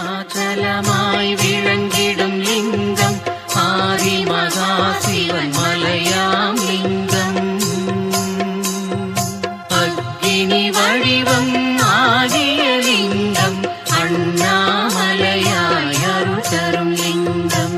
அருணாச்சலமாய் விளங்கிடும் லிங்கம் ஆதிமகா சிவன் மலையாம் லிங்கம். அக்கினி வடிவம் ஆகிய லிங்கம் அண்ணாமலையாய் அருள் தரும் லிங்கம்.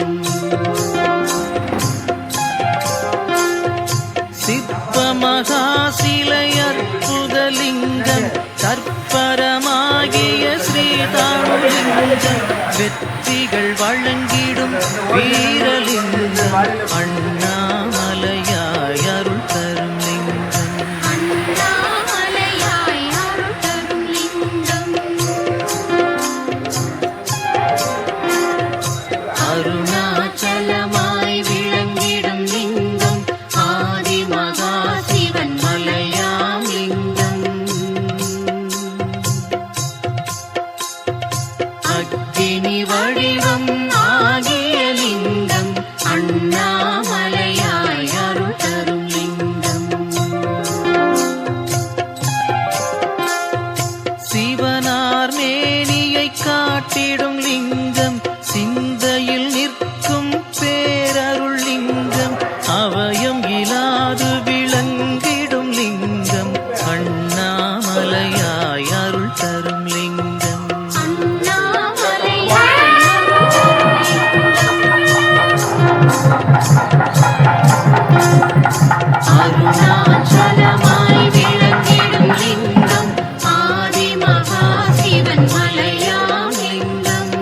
சிற்பமகா சிலை அற்புத லிங்கம் கற்பரமாகிய ஸ்ரீதானுலிங்கம். வெற்றிகள் வழங்கிடும் வீரலிங்கம் அண்ணாமலையாய் அருள் தரும் லிங்கம். அண்ணாமலையாய் அருள் தரும் லிங்கம். அருணாச்சலமாய் விளங்கிடும் லிங்கம் ஆதிமகா சிவன் மலையாம் லிங்கம். அக்கினி வடிவம் ஆகிய லிங்கம் அண்ணாமலையாய் அருள் தரும் லிங்கம். சிவனார் மேனியை காட்டிடும் லிங்கம் சிந்தையில் நிற்கும் பேரருள் லிங்கம். அவயம் இலாது விளங்கிடும் லிங்கம் அண்ணாமலையாய் அருள் தரும் லிங்கம். அண்ணாமலையாய் அருள் தரும் அருணாச்சலமாய் விளங்கிடும் லிங்கம் ஆதிமகா சிவன் மலையாம் லிங்கம்.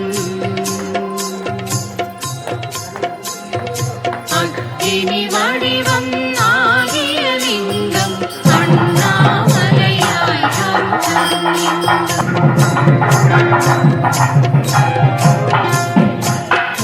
அக்கினி வடிவம் ஆகிய லிங்கம் அண்ணாமலையாய் அருள் தரும் லிங்கம்.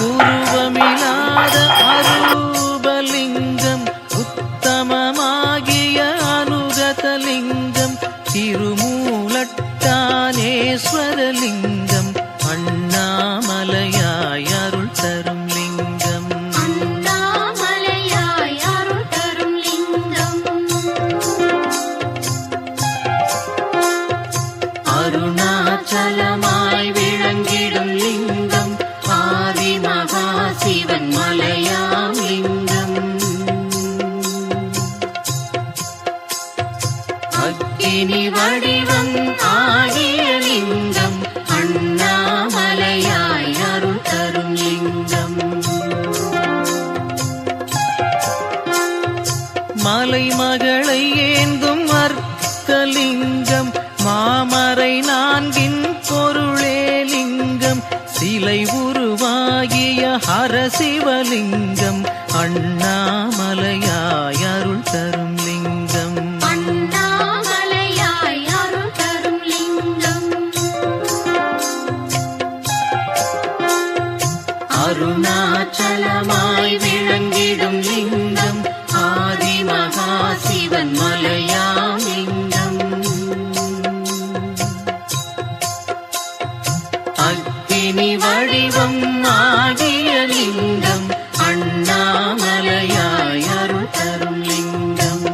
உருவமில்லாத அரூபலிங்கம் உத்தமமாகிய அனுகதலிங்கம் திருமூலட்டானேஸ்வரலிங்கம் அண்ணாமலையாய் அருள் தரும் லிங்கம். அண்ணாமலையாய் அருள் தரும் லிங்கம். அருணாச்சலமாய் விளங்கிடும் லிங்கம் ஆதிமகா சிவன் மலையாம் லிங்கம். அக்கினி வடிவம் ஆகிய லிங்கம் அண்ணாமலையாய் அருள் தரும் லிங்கம். மலைமகளை ஏந்தும் அர்த்தலிங்கம் மாமரை நான்கின் பொருளே லிங்கம். சிலை உருவாகிய ஹரசிவலிங்கம் அண்ணாமலையாய் அருள் தரும் லிங்கம். அண்ணாமலையாய் அருள் தரும் லிங்கம். அருணாச்சலமாய் விளங்கிடும் லிங்கம் ஆதிமகா சிவன் மலையாம் லிங்கம். அக்கினி வடிவம் ஆகிய லிங்கம் அண்ணாமலையாய் அருள் தரும் லிங்கம்.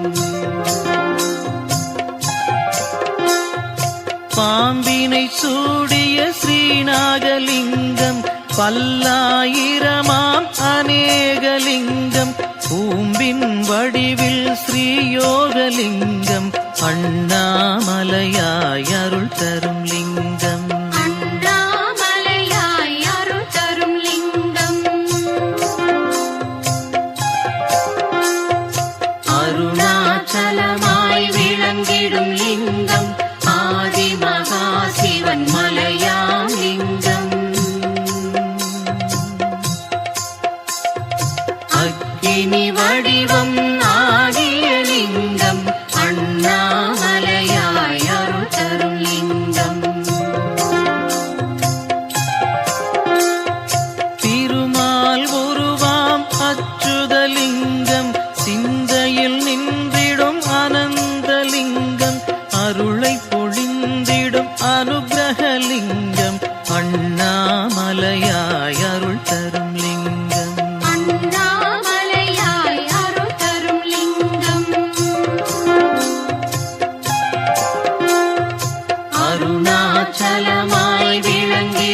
பாம்பினை சூடிய ஸ்ரீநாகலிங்கம் பல்லாயிரமாம் அநேகலிங்கம் பூம்பின் வடிவில் ஸ்ரீயோகலிங்கம் அண்ணாமலையாய் அருள் தரும் லிங்கம். அண்ணாமலையாய் அருள் தரும் லிங்கம். அருணாச்சலமாய் விளங்கிடும் லிங்கம் ஆதிமகா சிவன் மலையாம் லிங்கம். அக்கினி வடிவம் ஆகிய லிங்கம் அண்ணாமலையாய் அருள் தரும் லிங்கம். திருமால் உருவாம் அச்சுதலிங்கம் சிந்தையில் நின்றிடும் அனந்தலிங்கம் அருளை பொழிந்திடும் அனுகிரகலிங்கம் அண்ணாமலையாய் அருள் தரும் லிங்கம். அண்ணாமலையாய் அருள் தரும் லிங்கம். அருணாச்சலமாய் விளங்கி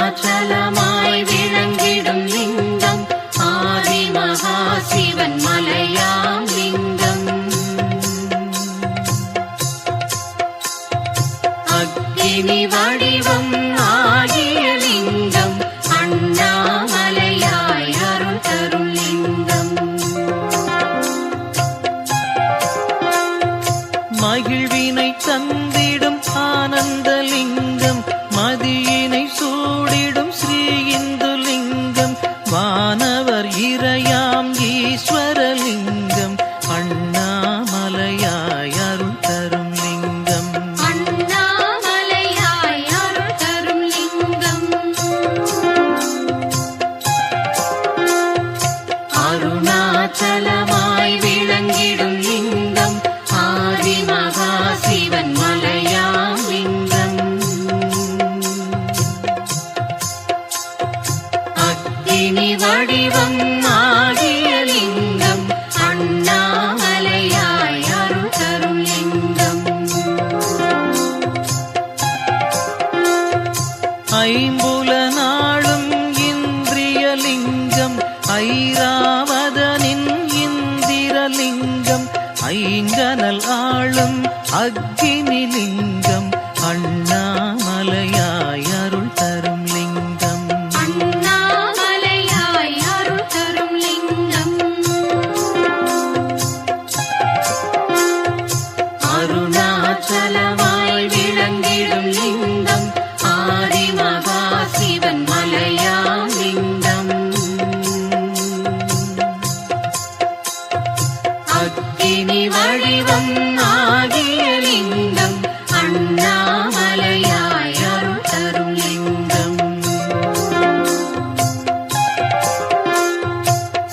அருணாச்சலமாய் விளங்கிடும் லிங்கம் ஆதி மகா சிவன் மலையாம் லிங்கம். அக்கினி வடிவம் ஆகிய லிங்கம் அண்ணாமலையாய் அருள் தரும் லிங்கம். மகிழ்வினை தந்திடும் ஆனந்தலிங்கம் மதியினை சூடிடும் ஸ்ரீ இந்துலிங்கம் வானவர் இறையாம் ஈஸ்வரலிங்கம் அண்ணாமலையாய் அருள் தரும் லிங்கம். அண்ணாமலையாய் அருள் தரும் லிங்கம். அருணாச்சலமாய் விளங்கிடும் லிங்கம் ஆதி மகா சிவன் மலையாம் லிங்கம். அக்கினி வடிவம் ஆகிய லிங்கம் அண்ணாமலையாய் அருள் தரும் லிங்கம். ஐம்புல நாளும் இந்திரியலிங்கம் ஐராவதனின் இந்திரலிங்கம் ஐங்கனல் ஆளும் அக்கினிலிங்கம் அண்ணாமலையாய் அருள் தரும் லிங்கம். அண்ணாமலையாய் அருள் தரும் லிங்கம். அருணாச்சலமாய் விளங்கிடும் லிங்கம் ஆதி மகா சிவன் மலையாம் லிங்கம். அக்கினி வடிவம் ஆகிய லிங்கம் அண்ணாமலையாய் அருள் தரும் லிங்கம்.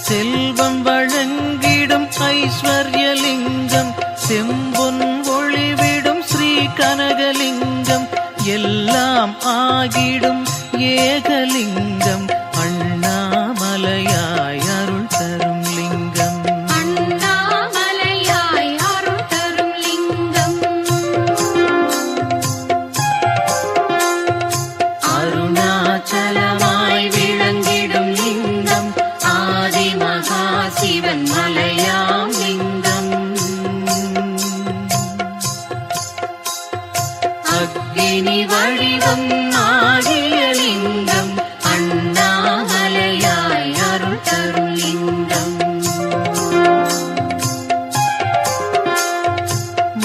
செல்வம் வழங்கிடும் ஐஸ்வர்யலிங்கம் செம்பொன் ஒளிவிடும் ஸ்ரீ கனகலிங்கம் எல்லாம் ஆகிடும் ஏகலிங்கம் அண்ணாமலையாய் அருள் தரும் லிங்கம். அண்ணாமலையாய் அருள் தரும் லிங்கம். அருணாச்சலமாய் விளங்கிடும் லிங்கம் ஆதி மகா சிவன் மலையாம் லிங்கம். அக்கினி வடிவம் ஆகிய லிங்கம் அண்ணாமலையாய் அருள் தரும் லிங்கம்.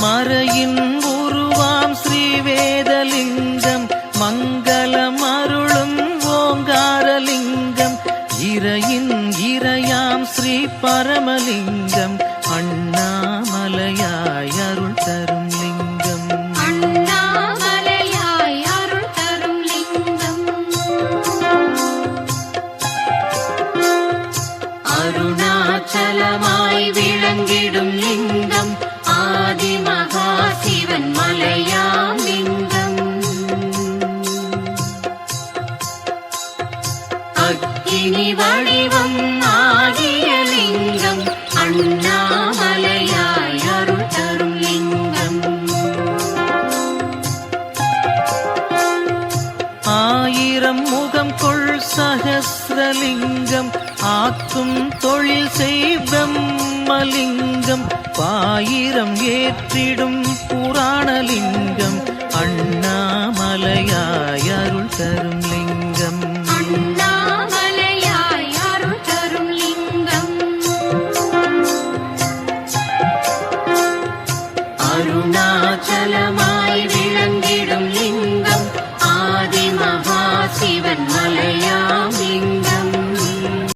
மறையின் உருவாம் ஸ்ரீவேதலிங்கம் மங்களம் அருளும் ஓங்காரலிங்கம் இறையின் இறையாம் ஸ்ரீ பரமலிங்கம் அண்ணாமலையாய் அருள் தரும் லிங்கம். அண்ணாமலையாய் அருள் தரும் லிங்கம். அருணாச்சலமாய் விளங்கிடும் லிங்கம் ஆதி மகா சிவன் மலையாம் லிங்கம். அக்கினி வடிவம் ஆகிய லிங்கம் அண்ணாமலையாய் அருள் தரும் லிங்கம். ஆயிரம் முகம் கொள் சகஸ்ரலிங்கம் ஆக்கும் தொழில் செய் பிரம்மலிங்கம் பாயிரம் ஏற்றிடும் புராணலிங்கம்